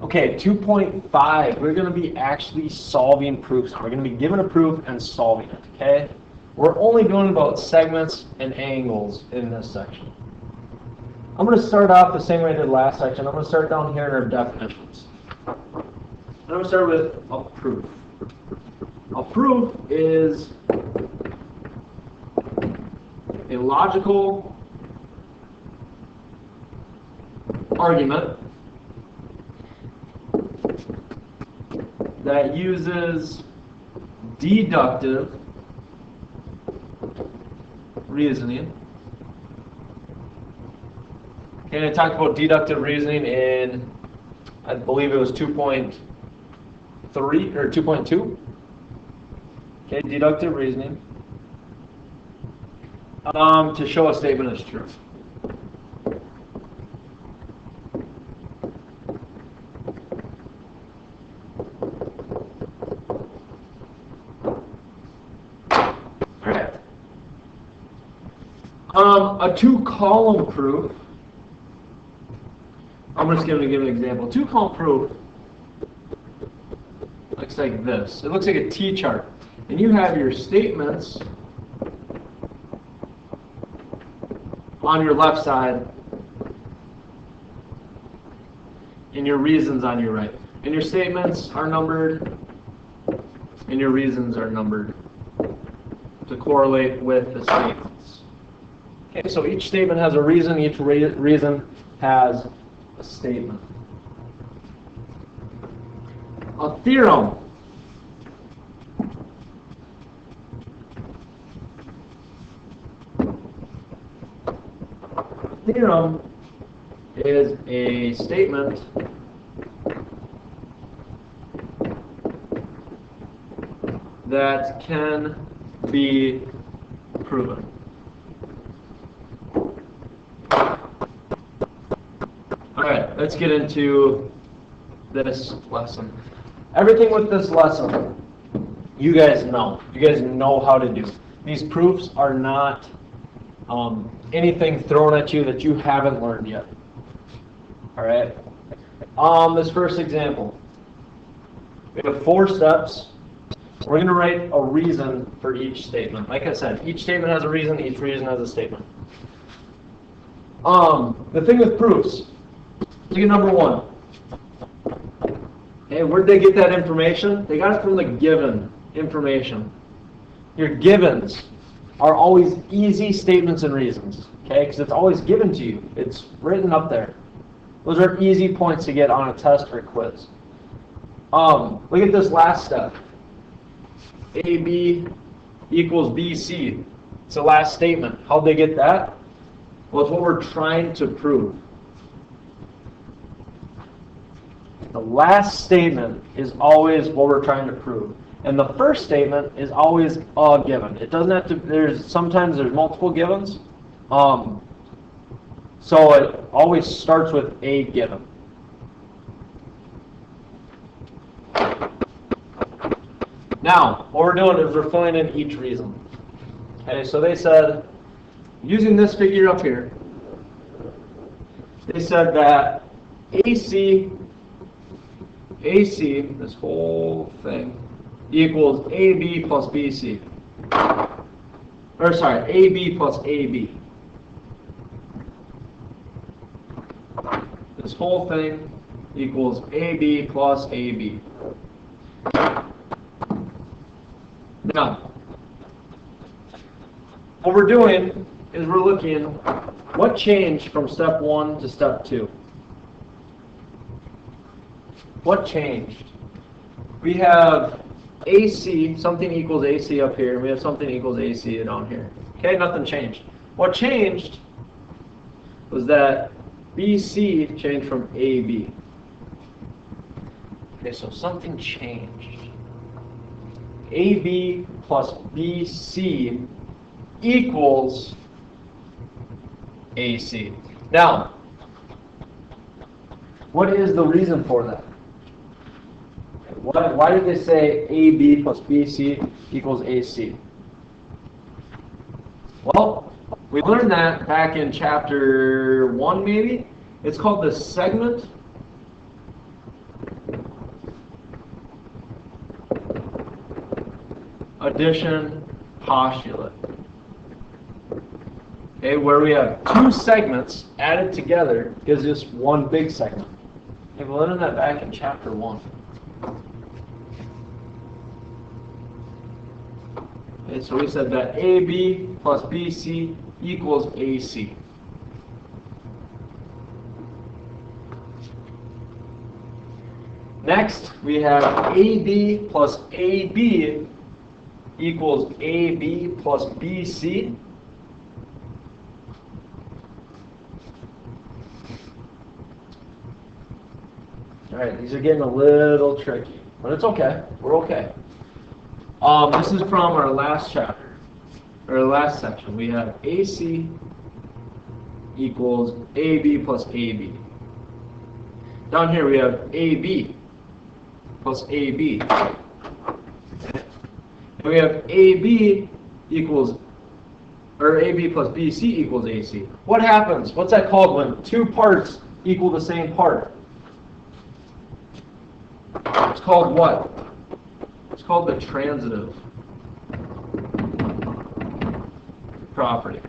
Okay, 2.5, we're going to be actually solving proofs. We're going to be given a proof and solving it, okay? We're only doing about segments and angles in this section. I'm going to start off the same way I did last section. I'm going to start down here in our definitions. I'm going to start with a proof. A proof is a logical argument that uses deductive reasoning. And I talked about deductive reasoning in, I believe it was 2.3 or 2.2. Okay, deductive reasoning to show a statement is true. A two-column proof, I'm just going to give an example. Two-column proof looks like this. It looks like a T-chart. And you have your statements on your left side and your reasons on your right. And your statements are numbered and your reasons are numbered to correlate with the statements. Okay, so each statement has a reason, each reason has a statement. A theorem. A theorem is a statement that can be proven. Alright, let's get into this lesson. Everything with this lesson, you guys know. You guys know how to do. These proofs are not anything thrown at you that you haven't learned yet. Alright? This first example. We have 4 steps. We're going to write a reason for each statement. Like I said, each statement has a reason, each reason has a statement. The thing with proofs, look at number 1. Hey, where'd they get that information? They got it from the given information. Your givens are always easy statements and reasons, okay? Because it's always given to you. It's written up there. Those are easy points to get on a test or quiz. Look at this last step. AB equals BC. It's the last statement. How'd they get that? Well, it's what we're trying to prove. The last statement is always what we're trying to prove. And the first statement is always a given. It doesn't have to, sometimes there's multiple givens. So it always starts with a given. Now, what we're doing is we're filling in each reason. Okay, so they said, using this figure up here, they said that AC, this whole thing, equals AB plus BC. Or sorry, AB plus AB. This whole thing equals AB plus AB. Now, what we're doing is we're looking what changed from step 1 to step 2. What changed? We have AC, something equals AC up here, and we have something equals AC down here. Okay, nothing changed. What changed was that BC changed from AB. Okay, so something changed. AB plus BC equals AC. Now, what is the reason for that? Why did they say AB plus BC equals AC? Well, we learned that back in chapter 1 maybe. It's called the segment addition postulate. Okay, where we have two segments added together gives us one big segment. Okay, we'll learn that back in chapter 1. Okay, so we said that AB plus BC equals AC. Next, we have AD plus AB equals AB plus BC. All right, these are getting a little tricky, but it's okay. We're okay. This is from our last chapter, or last section. We have AC equals AB plus AB. Down here we have AB plus AB. And we have AB equals, or AB plus BC equals AC. What happens? What's that called when two parts equal the same part? It's called what? It's called the transitive property.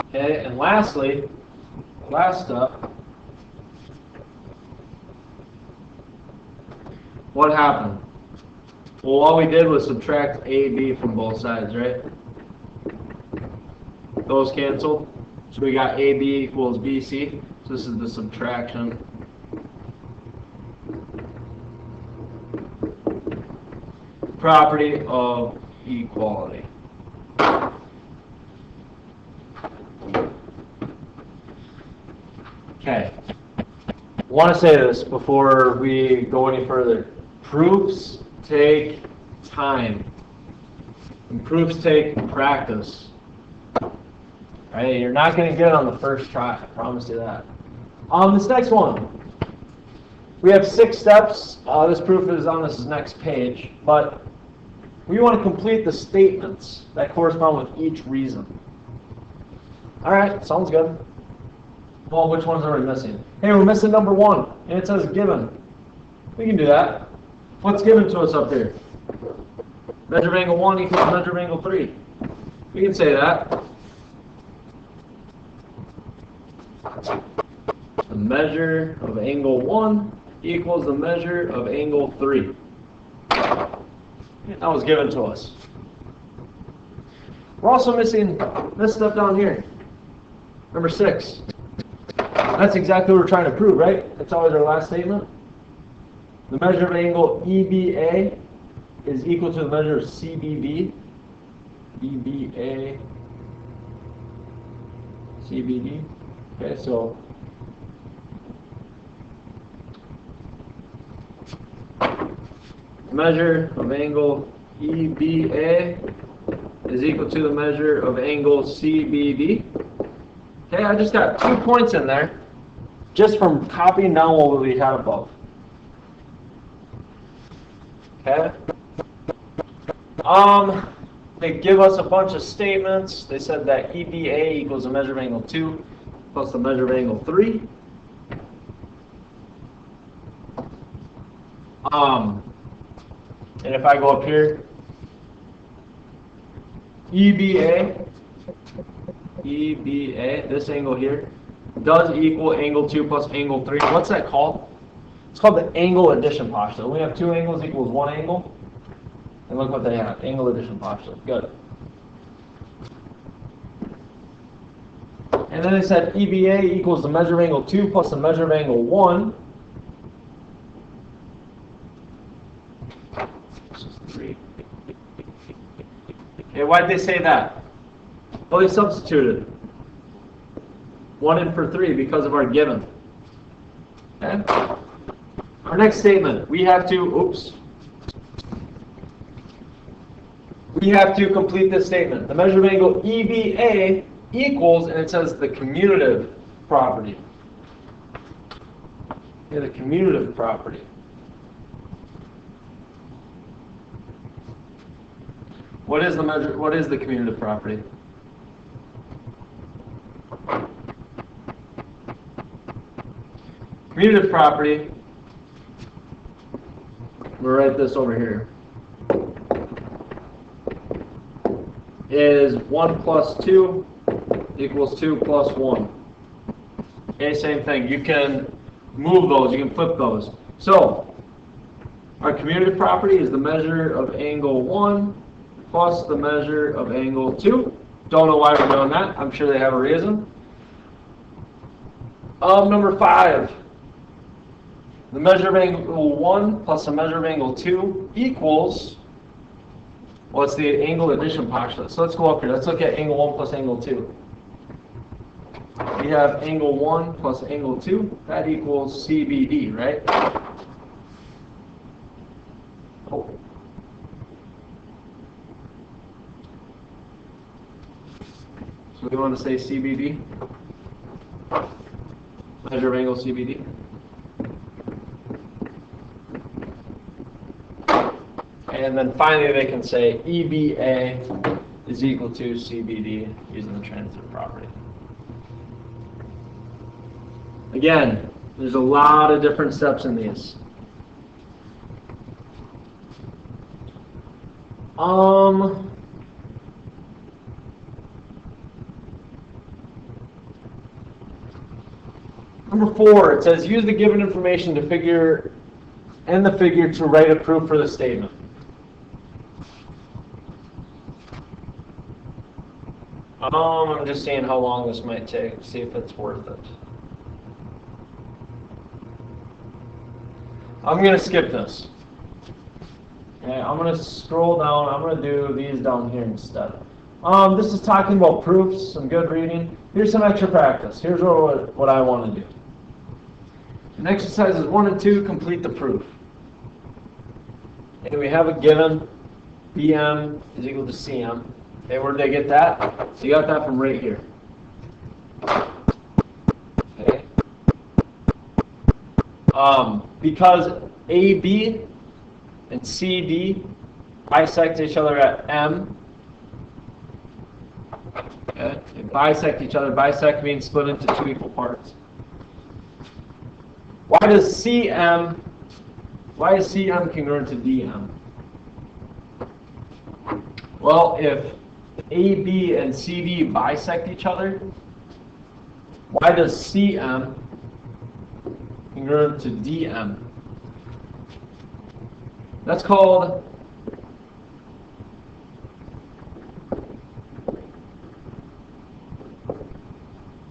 Okay, and lastly, last up, what happened? Well, all we did was subtract AB from both sides, right? Those canceled. So we got AB equals BC. So this is the subtraction. Property of equality. Okay. I want to say this before we go any further. Proofs take time. And proofs take practice. Right? You're not going to get it on the first try. I promise you that. This next one. We have 6 steps. This proof is on this next page. But we want to complete the statements that correspond with each reason. All right, sounds good. Well, which ones are we missing? Hey, we're missing number 1, and it says given. We can do that. What's given to us up here? Measure of angle 1 equals measure of angle 3. We can say that. The measure of angle 1 equals the measure of angle 3. That was given to us. We're also missing this stuff down here. Number 6. That's exactly what we're trying to prove, right? That's always our last statement. The measure of angle EBA is equal to the measure of CBB. EBA, CBD. Okay, so measure of angle EBA is equal to the measure of angle CBD. Okay, I just got 2 points in there just from copying down what we had above. Okay. They give us a bunch of statements. They said that EBA equals the measure of angle 2 plus the measure of angle 3. And if I go up here, EBA, this angle here, does equal angle 2 plus angle 3. What's that called? It's called the angle addition postulate. We have 2 angles equals 1 angle. And look what they have, angle addition postulate. Good. And then they said EBA equals the measure of angle 2 plus the measure of angle 1. Okay, why'd they say that? Well, they substituted 1 in for 3 because of our given. Okay? Our next statement, we have to complete this statement. The measure of angle EBA equals, and it says the commutative property. Okay, the commutative property. What is the commutative property? Commutative property, we'll write this over here, is 1 plus 2 equals 2 plus 1. Okay, same thing. You can move those, you can flip those. So, our commutative property is the measure of angle 1 plus the measure of angle 2. Don't know why we're doing that. I'm sure they have a reason. Number 5. The measure of angle 1 plus the measure of angle 2 equals, well, it's the angle addition postulate. So let's go up here. Let's look at angle 1 plus angle 2. We have angle 1 plus angle 2. That equals CBD, right? Oh. So we want to say CBD. Measure of angle CBD. And then finally they can say EBA is equal to CBD using the transitive property. Again, there's a lot of different steps in these. Number 4, it says use the given information to figure and the figure to write a proof for the statement. I'm just seeing how long this might take, see if it's worth it. I'm going to skip this. Okay, I'm going to scroll down. I'm going to do these down here instead. This is talking about proofs, some good reading. Here's some extra practice. Here's what I want to do. In exercises 1 and 2, complete the proof. And we have a given, BM is equal to CM. Okay, where did I get that? So you got that from right here. Okay. Because AB and CD bisect each other at M. Okay. They bisect each other. Bisect means split into 2 equal parts. Why is CM congruent to DM? Well, if AB and CD bisect each other, why does CM congruent to DM? That's called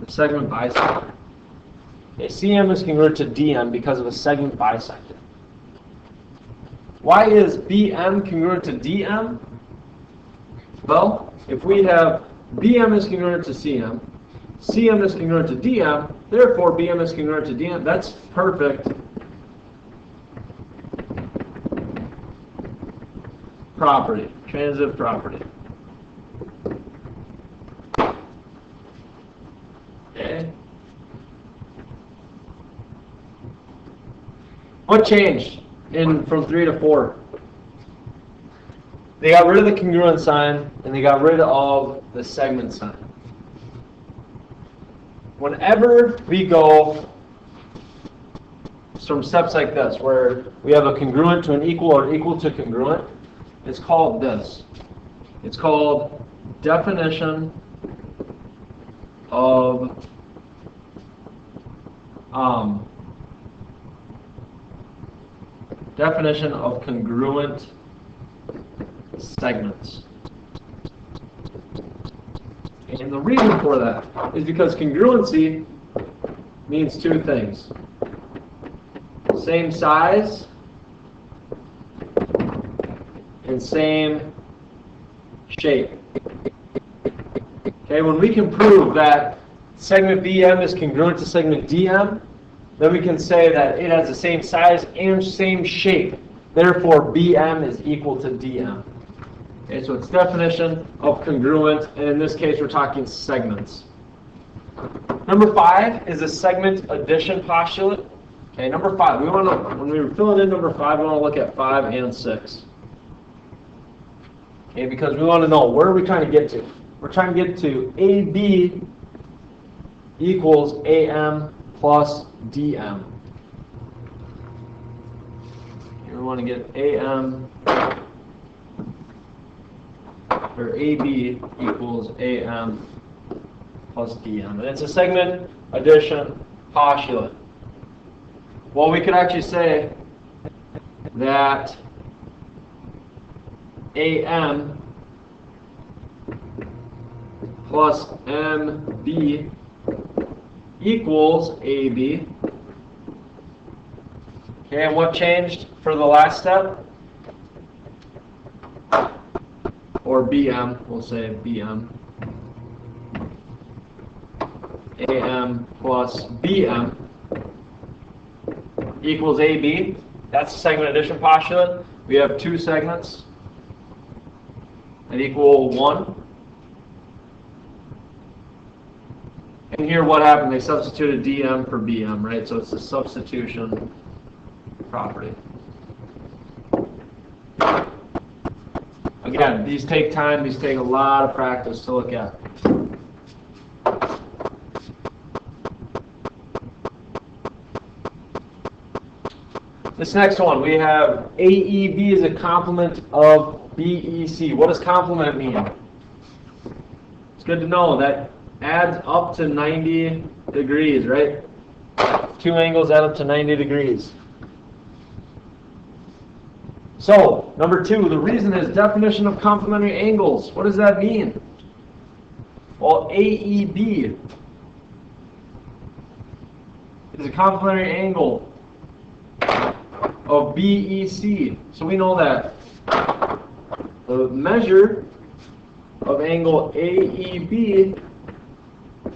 the segment bisector. Okay, CM is congruent to DM because of a segment bisector. Why is BM congruent to DM? Well, if we have BM is congruent to CM, CM is congruent to DM, therefore BM is congruent to DM. That's perfect property, transitive property. Okay. What changed from 3 to 4? They got rid of the congruent sign and they got rid of the segment sign. Whenever we go from steps like this, where we have a congruent to an equal or equal to congruent, it's called this. It's called definition of congruent segments. And the reason for that is because congruency means 2 things. Same size and same shape. Okay, when we can prove that segment BM is congruent to segment DM, then we can say that it has the same size and same shape. Therefore, BM is equal to DM. Okay, so it's definition of congruent, and in this case, we're talking segments. Number 5 is a segment addition postulate. Okay, number 5. We want to, when we were filling in number 5, we want to look at 5 and 6. Okay, because we want to know where are we trying to get to. We're trying to get to AB equals AM plus DM. we want to get AM or AB equals AM plus DM. And it's a segment addition postulate. Well, we could actually say that AM plus MB equals AB. Okay, and what changed for the last step? Or BM, we'll say BM. AM plus BM equals AB. That's the segment addition postulate. We have two segments that equal 1. And here what happened? They substituted DM for BM, right? So it's a substitution property. Again, these take time. These take a lot of practice to look at. This next one, we have AEB is a complement of BEC. What does complement mean? It's good to know that adds up to 90 degrees, right? Two angles add up to 90 degrees. So, number 2, the reason is definition of complementary angles. What does that mean? Well, AEB is a complementary angle of BEC. So we know that the measure of angle AEB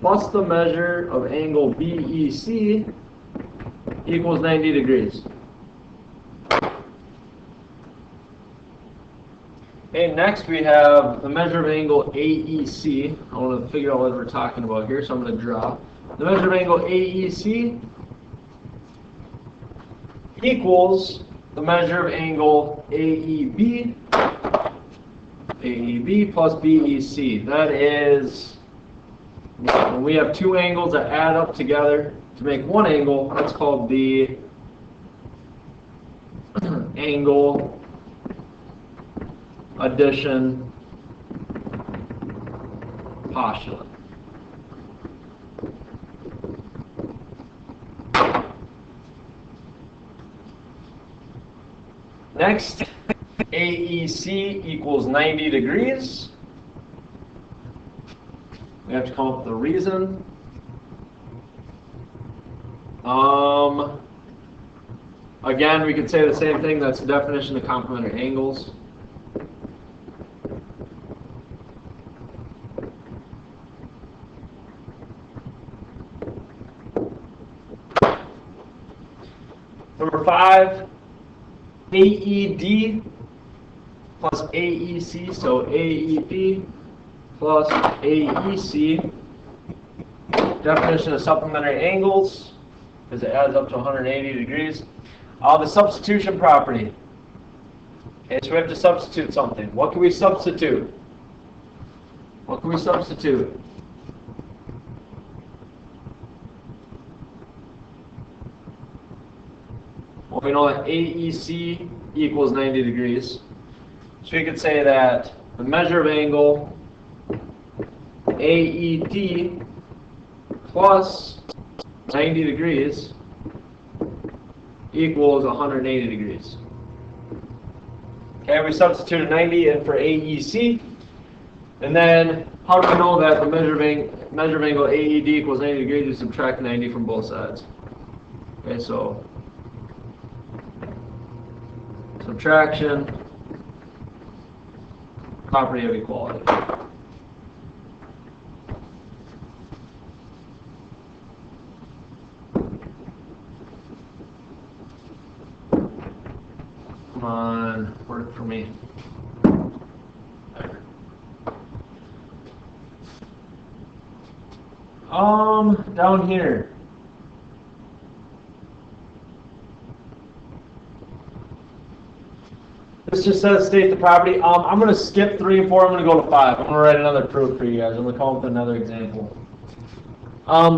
plus the measure of angle BEC equals 90 degrees. Okay, next we have the measure of angle AEC. I want to figure out what we're talking about here, so I'm going to draw. The measure of angle AEC equals the measure of angle AEB, AEB plus BEC. That is, when we have two angles that add up together to make one angle, that's called the angle addition postulate. Next, AEC equals 90 degrees. We have to come up with the reason. Again, we could say the same thing. That's the definition of complementary angles. Number 5, AED plus AEC, so AEP plus AEC. Definition of supplementary angles, because it adds up to 180 degrees. The substitution property. Okay, so we have to substitute something. What can we substitute? What can we substitute? Well, we know that AEC equals 90 degrees. So we could say that the measure of angle AED plus 90 degrees equals 180 degrees. Okay, we substituted 90 in for AEC. And then, how do we know that the measure of angle AED equals 90 degrees? We subtract 90 from both sides. Okay, so subtraction, property of equality. Come on, work for me. There. Down here. This just says state the property. I'm going to skip 3 and 4. I'm going to go to 5. I'm going to write another proof for you guys. I'm going to come up with another example.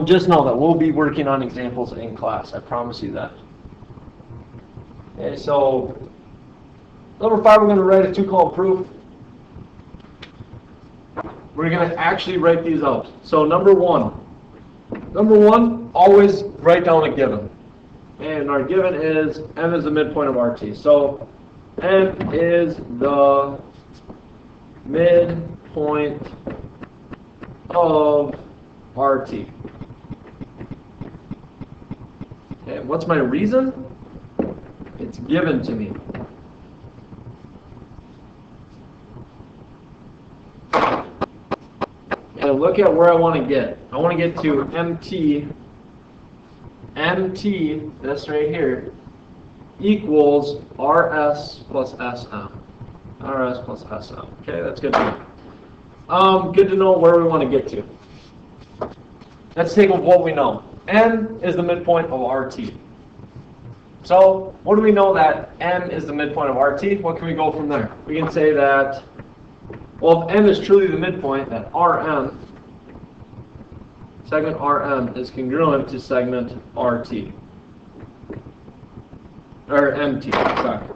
Just know that we'll be working on examples in class. I promise you that. Okay, so Number 5, we're going to write a 2-column proof. We're going to actually write these out. So number one, always write down a given. And our given is M is the midpoint of RT. So M is the midpoint of RT. Okay, what's my reason? It's given to me. And look at where I want to get. I want to get to MT, this right here, equals RS plus SM. RS plus SM. Okay, that's good to know. Good to know where we want to get to. Let's take what we know. M is the midpoint of RT. So, what do we know that M is the midpoint of RT? What can we go from there? We can say that, well, if M is truly the midpoint, then RM, segment RM is congruent to segment RT. Or MT, sorry.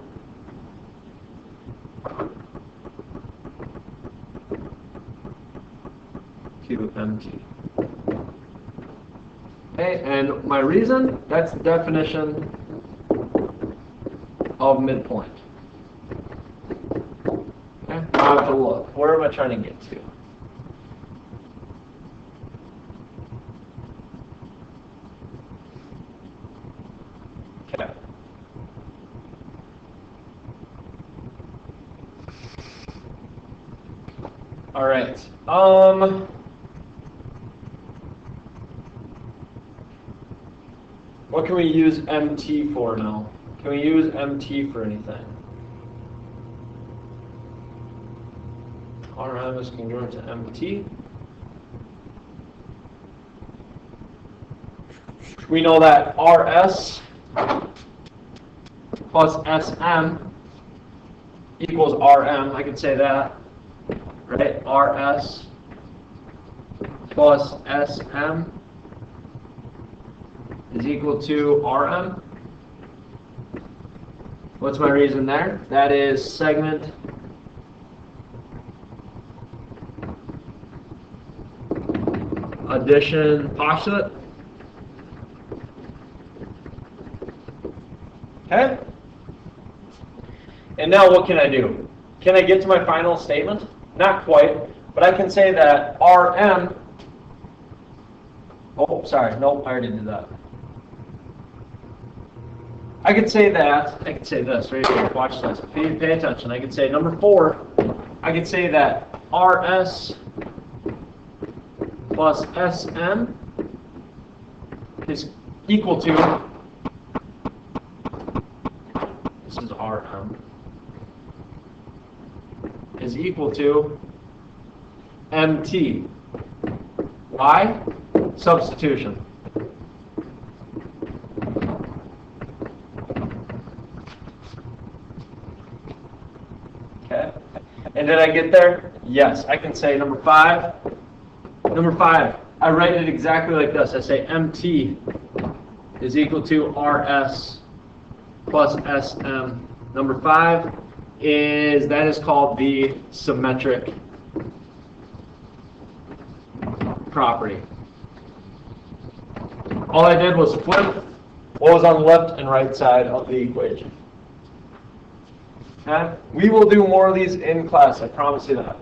QMT. Okay, and my reason, that's the definition of midpoint. Okay, now I have to look. Where am I trying to get to? Okay. All right. What can we use MT for now? Can we use MT for anything? RM is congruent to MT. We know that RS plus SM equals RM. I could say that, right? RS plus SM is equal to RM. What's my reason there? That is segment addition postulate. Okay? And now what can I do? Can I get to my final statement? Not quite, but I can say that RM, oh, sorry, nope, I already did that. I could say that, I could say this right here, watch this, pay attention. I could say number 4, I could say that RS plus SM is equal to, this is RM, is equal to MT. Why? Substitution. Okay. And did I get there? Yes. I can say number 5. Number 5, I write it exactly like this. I say MT is equal to RS plus SM. Number 5 is, that is called the symmetric property. All I did was flip what was on the left and right side of the equation. Okay? We will do more of these in class, I promise you that.